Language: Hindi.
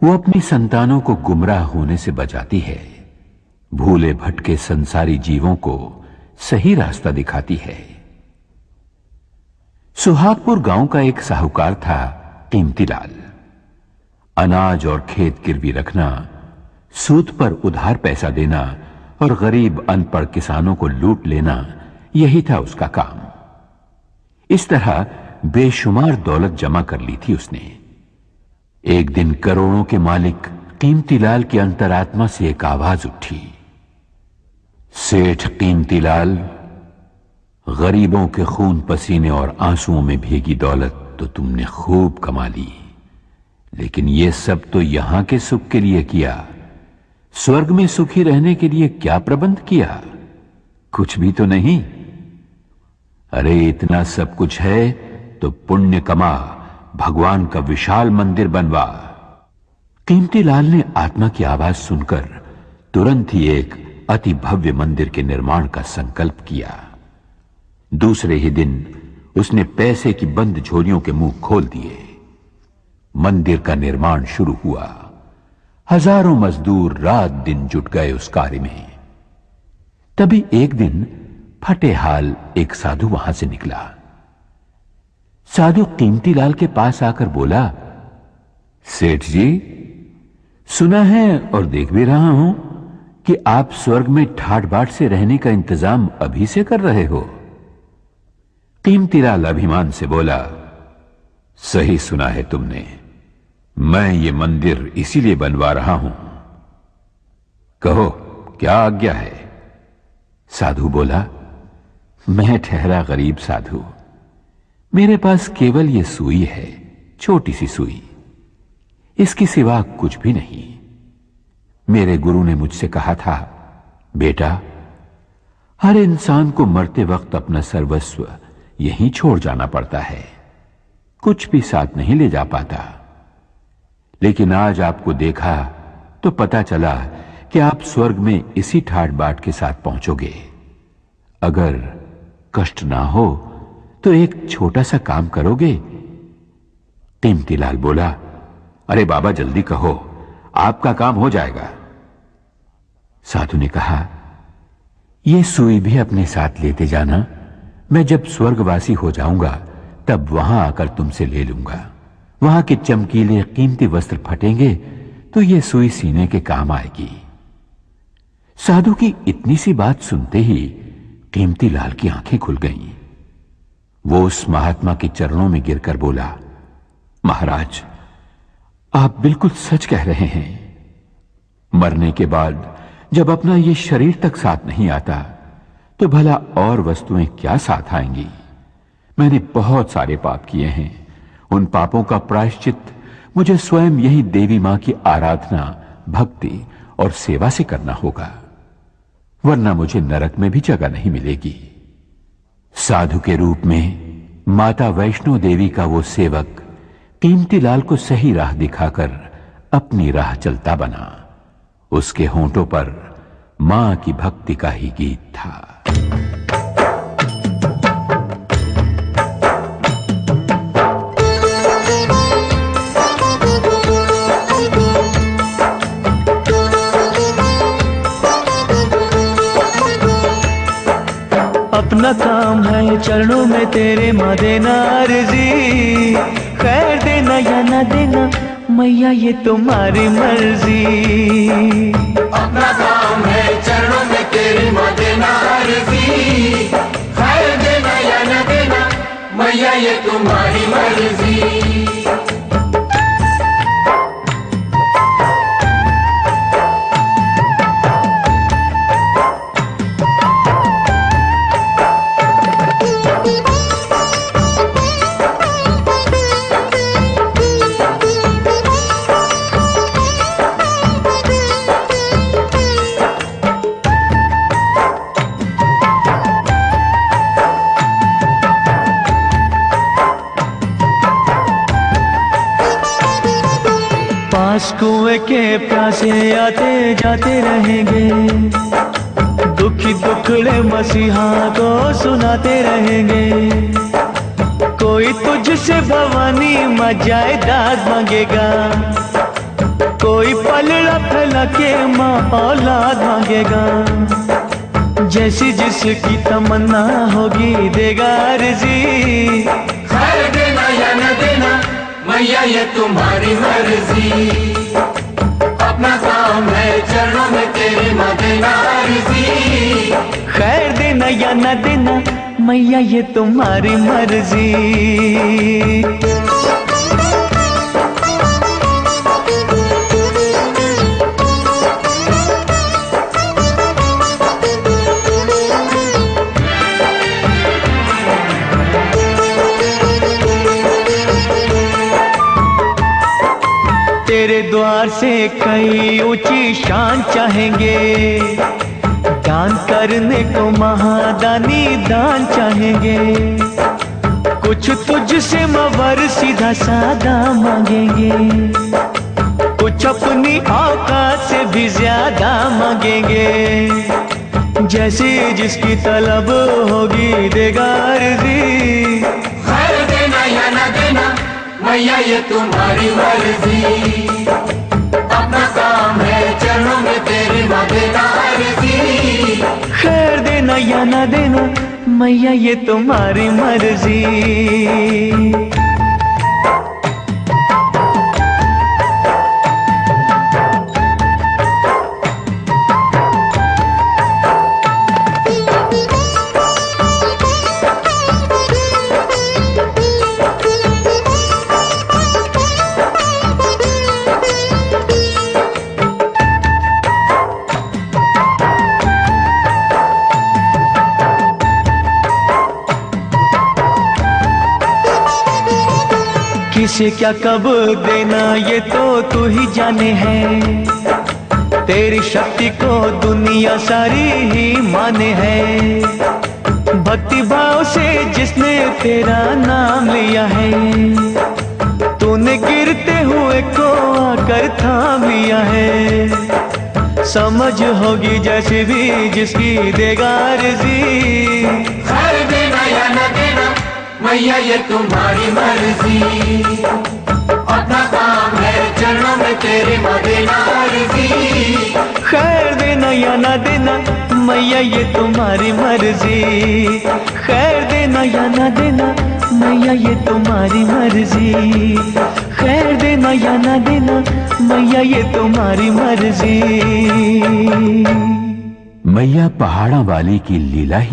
वो अपनी संतानों को गुमराह होने से बचाती है, भूले भटके संसारी जीवों को सही रास्ता दिखाती है। सुहागपुर गांव का एक साहूकार था कीमतीलाल। अनाज और खेत गिरवी रखना, सूद पर उधार पैसा देना और गरीब अनपढ़ किसानों को लूट लेना, यही था उसका काम। इस तरह बेशुमार दौलत जमा कर ली थी उसने। एक दिन करोड़ों के मालिक कीमतीलाल की अंतरात्मा से एक आवाज उठी, सेठ कीमतीलाल, गरीबों के खून पसीने और आंसुओं में भीगी दौलत तो तुमने खूब कमा ली, लेकिन यह सब तो यहां के सुख के लिए किया। स्वर्ग में सुखी रहने के लिए क्या प्रबंध किया? कुछ भी तो नहीं। अरे इतना सब कुछ है तो पुण्य कमा, भगवान का विशाल मंदिर बनवा। कीमतीलाल ने आत्मा की आवाज सुनकर तुरंत ही एक अति भव्य मंदिर के निर्माण का संकल्प किया। दूसरे ही दिन उसने पैसे की बंद झोलियों के मुंह खोल दिए। मंदिर का निर्माण शुरू हुआ। हजारों मजदूर रात दिन जुट गए उस कार्य में। तभी एक दिन फटे हाल एक साधु वहां से निकला। साधु कीमतीलाल के पास आकर बोला, सेठ जी, सुना है और देख भी रहा हूं कि आप स्वर्ग में ठाट बाट से रहने का इंतजाम अभी से कर रहे हो। कीमतीलाल अभिमान से बोला, सही सुना है तुमने, मैं ये मंदिर इसीलिए बनवा रहा हूं। कहो क्या आज्ञा है? साधु बोला, मैं ठहरा गरीब साधु, मेरे पास केवल ये सुई है, छोटी सी सुई, इसके सिवा कुछ भी नहीं। मेरे गुरु ने मुझसे कहा था, बेटा, हर इंसान को मरते वक्त अपना सर्वस्व यहीं छोड़ जाना पड़ता है, कुछ भी साथ नहीं ले जा पाता। लेकिन आज आपको देखा तो पता चला कि आप स्वर्ग में इसी ठाट बाट के साथ पहुंचोगे। अगर कष्ट ना हो तो एक छोटा सा काम करोगे? कीमतीलाल बोला, अरे बाबा जल्दी कहो, आपका काम हो जाएगा। साधु ने कहा, यह सुई भी अपने साथ लेते जाना, मैं जब स्वर्गवासी हो जाऊंगा तब वहां आकर तुमसे ले लूंगा। वहां के चमकीले कीमती वस्त्र फटेंगे तो यह सुई सीने के काम आएगी। साधु की इतनी सी बात सुनते ही कीमतीलाल की आंखें खुल गईं। वो उस महात्मा के चरणों में गिरकर बोला, महाराज, आप बिल्कुल सच कह रहे हैं। मरने के बाद जब अपना ये शरीर तक साथ नहीं आता तो भला और वस्तुएं क्या साथ आएंगी? मैंने बहुत सारे पाप किए हैं। उन पापों का प्रायश्चित मुझे स्वयं यही देवी मां की आराधना, भक्ति और सेवा से करना होगा, वरना मुझे नरक में भी जगह नहीं मिलेगी। साधु के रूप में माता वैष्णो देवी का वो सेवक कीमतीलाल को सही राह दिखाकर अपनी राह चलता बना। उसके होंठों पर मां की भक्ति का ही गीत था। अपना काम है चरणों में तेरे माँ देना अर्जी, खैर देना या ना देना मैया ये तुम्हारी मर्जी। अपना काम है चरणों में तेरी माँ देना अर्जी, खैर देना या ना देना मैया ये तुम्हारी मर्जी। कुएं के प्यासे आते जाते रहेंगे, दुखी दुखड़े मसीहा को सुनाते रहेंगे। कोई तुझसे भवानी मां जायदाद मांगेगा, पलड़ा फैला के माँ औलाद मांगेगा, जैसी जिसकी तमन्ना होगी देगा अर्जी। खैर देना या न देना मैया ये तुम्हारी मर्जी, अपना काम है चरणों में तेरे माँ देना अर्जी। खैर देना या न देना मैया ये तुम्हारी मर्जी। तेरे द्वार से कई ऊंची शान चाहेंगे, दान करने को महादानी दान चाहेंगे। कुछ तुझसे मवर सीधा सादा मांगेंगे, कुछ अपनी औकात से भी ज्यादा मांगेंगे, जैसी जिसकी तलब होगी देगा अर्जी। खैर देना या न देना मैया ये तुम्हारी मर्जी, अपना काम है चरणों में तेरी माँ देना अर्जी। खैर देना या न देना मैया ये तुम्हारी मर्जी। किसे क्या कब देना ये तो तू ही जाने है, तेरी शक्ति को दुनिया सारी ही माने है। भक्ति भाव से जिसने तेरा नाम लिया है, तूने गिरते हुए को आकर थाम लिया है। समझ होगी जैसे भी जिसकी देगा अर्जी। खैर देना या न देना मैया ये तुम्हारी मर्जी, अपना काम है चरणों में तेरी माँ देना अर्जी। खैर देना या न देना मैया ये तुम्हारी मर्जी। खैर देना या न देना मैया ये तुम्हारी मर्जी। खैर देना या न देना मैया ये तुम्हारी मर्जी। मैया पहाड़ा वाली की लीला ही